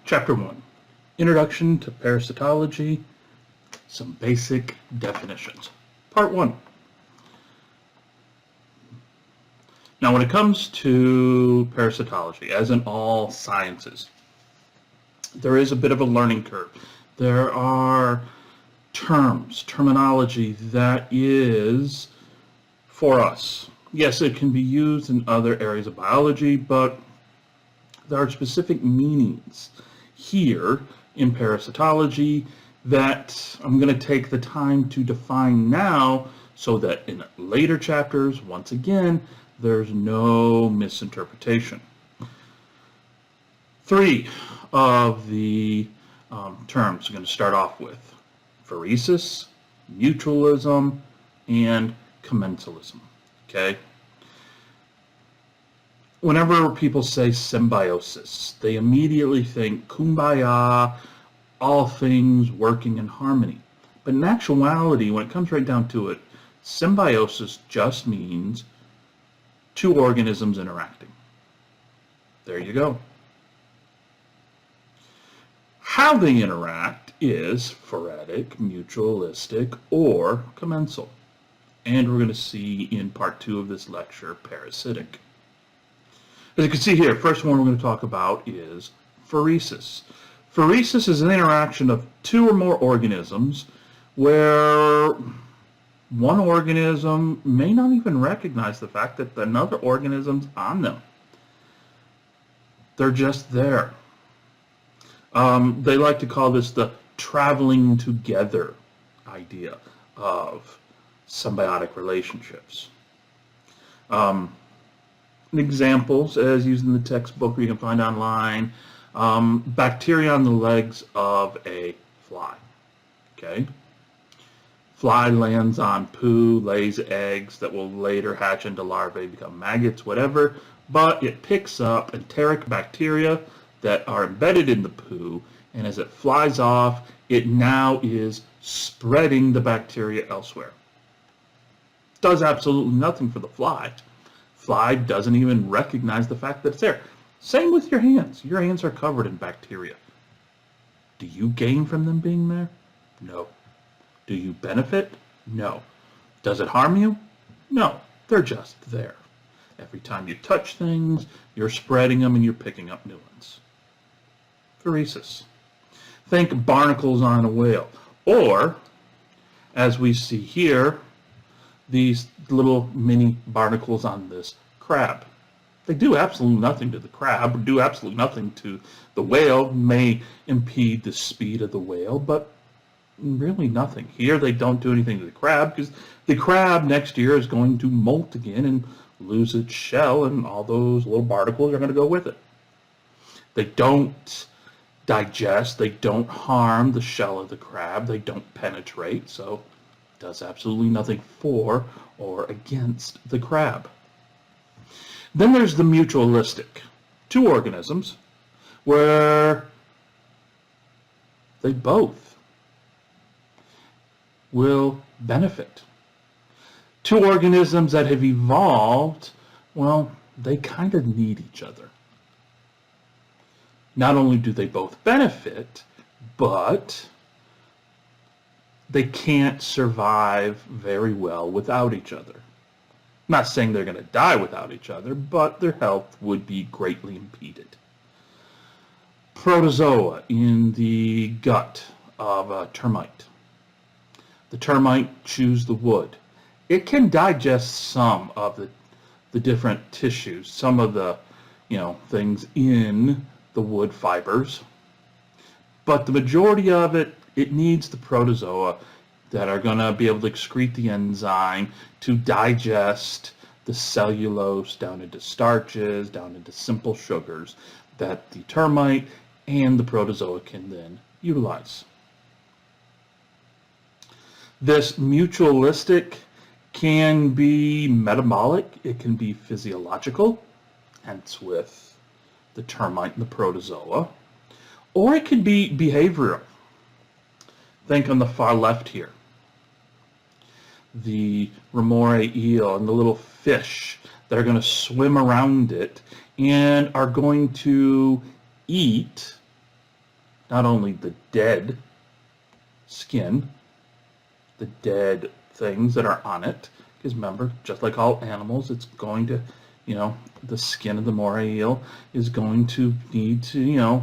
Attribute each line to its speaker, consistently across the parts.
Speaker 1: Chapter 1, Introduction to Parasitology, some basic definitions. Part 1. Now when it comes to parasitology, as in all sciences, there is a bit of a learning curve. There are terminology that is for us. Yes, it can be used in other areas of biology, but there are specific meanings here in parasitology that I'm going to take the time to define now so that in later chapters, once again, there's no misinterpretation. 3 of the terms I'm going to start off with: phoresis, mutualism, and commensalism. Okay? Whenever people say symbiosis, they immediately think kumbaya, all things working in harmony. But in actuality, when it comes right down to it, symbiosis just means two organisms interacting. There you go. How they interact is phoretic, mutualistic, or commensal. And we're going to see in part 2 of this lecture, parasitic. As you can see here, first one we're going to talk about is phoresis. Phoresis is an interaction of two or more organisms where one organism may not even recognize the fact that another organism's on them. They're just there. They like to call this the traveling together idea of symbiotic relationships. Examples, as used in the textbook you can find online, bacteria on the legs of a fly. Okay? Fly lands on poo, lays eggs that will later hatch into larvae, become maggots, whatever, but it picks up enteric bacteria that are embedded in the poo, and as it flies off, it now is spreading the bacteria elsewhere. Does absolutely nothing for the fly. Fly doesn't even recognize the fact that it's there. Same with your hands. Your hands are covered in bacteria. Do you gain from them being there? No. Do you benefit? No. Does it harm you? No. They're just there. Every time you touch things, you're spreading them and you're picking up new ones. Phoresis. Think barnacles on a whale. Or, as we see here, these little mini barnacles on this crab. They do absolutely nothing to the crab, or do absolutely nothing to the whale, may impede the speed of the whale, but really nothing. Here they don't do anything to the crab because the crab next year is going to molt again and lose its shell, and all those little barnacles are going to go with it. They don't digest, they don't harm the shell of the crab, they don't penetrate, so does absolutely nothing for or against the crab. Then there's the mutualistic. Two organisms where they both will benefit. Two organisms that have evolved, well, they kind of need each other. Not only do they both benefit, but they can't survive very well without each other. I'm not saying they're going to die without each other, but their health would be greatly impeded. Protozoa in the gut of a termite. The termite chews the wood. It can digest some of the different tissues, some of the things in the wood fibers, but the majority of it needs the protozoa that are going to be able to excrete the enzyme to digest the cellulose down into starches, down into simple sugars that the termite and the protozoa can then utilize. This mutualistic can be metabolic, it can be physiological, hence with the termite and the protozoa, or it can be behavioral. Think on the far left here. The remora eel and the little fish that are going to swim around it and are going to eat not only the dead skin, the dead things that are on it, because remember, just like all animals, it's going to, the skin of the moray eel is going to need to,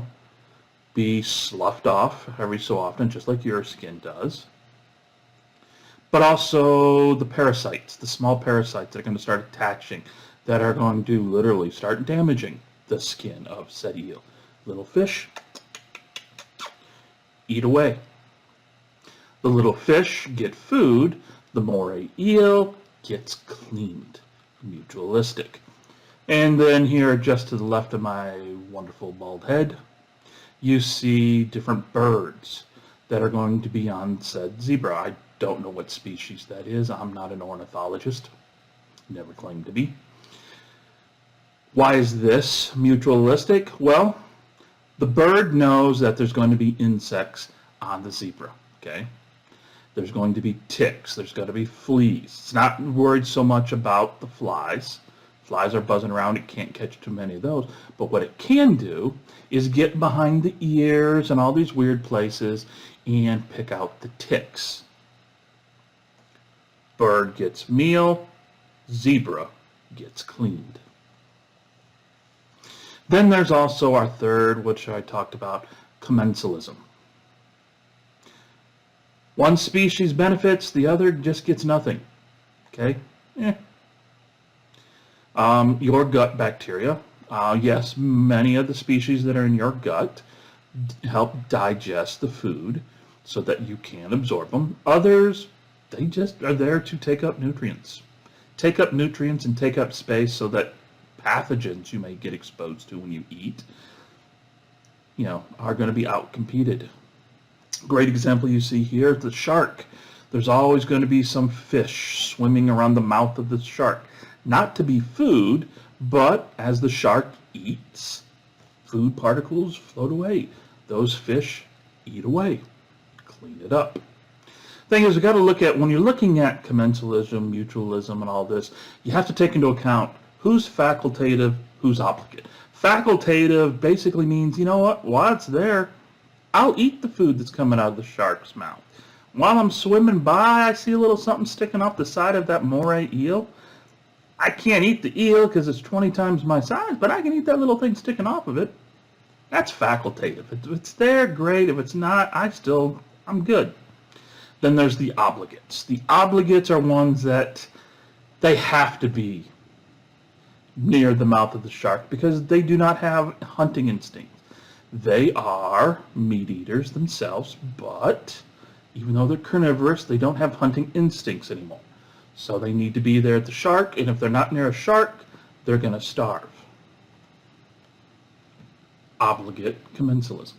Speaker 1: be sloughed off every so often, just like your skin does. But also the parasites, the small parasites that are going to start attaching, that are going to literally start damaging the skin of said eel. Little fish, eat away. The little fish get food, the moray eel gets cleaned. Mutualistic. And then here, just to the left of my wonderful bald head, you see different birds that are going to be on said zebra. I don't know what species that is. I'm not an ornithologist. Never claimed to be. Why is this mutualistic? Well, the bird knows that there's going to be insects on the zebra, okay? There's going to be ticks. There's going to be fleas. It's not worried so much about the flies. Flies are buzzing around. It can't catch too many of those. But what it can do is get behind the ears and all these weird places and pick out the ticks. Bird gets meal. Zebra gets cleaned. Then there's also our third, which I talked about, commensalism. One species benefits, the other just gets nothing. Okay? Your gut bacteria. Yes, many of the species that are in your gut help digest the food so that you can absorb them. Others, they just are there to take up nutrients. Take up nutrients and take up space so that pathogens you may get exposed to when you eat, are going to be outcompeted. Great example you see here is the shark. There's always going to be some fish swimming around the mouth of the shark. Not to be food, but as the shark eats, food particles float away. Those fish eat away. Clean it up. Thing is, we've got to look at, when you're looking at commensalism, mutualism, and all this, you have to take into account who's facultative, who's obligate. Facultative basically means, you know what, while it's there, I'll eat the food that's coming out of the shark's mouth. While I'm swimming by, I see a little something sticking off the side of that moray eel. I can't eat the eel because it's 20 times my size, but I can eat that little thing sticking off of it. That's facultative. If it's there, great. If it's not, I'm good. Then there's the obligates. The obligates are ones that they have to be near the mouth of the shark because they do not have hunting instincts. They are meat eaters themselves, but even though they're carnivorous, they don't have hunting instincts anymore. So they need to be there at the shark, and if they're not near a shark, they're going to starve. Obligate commensalism.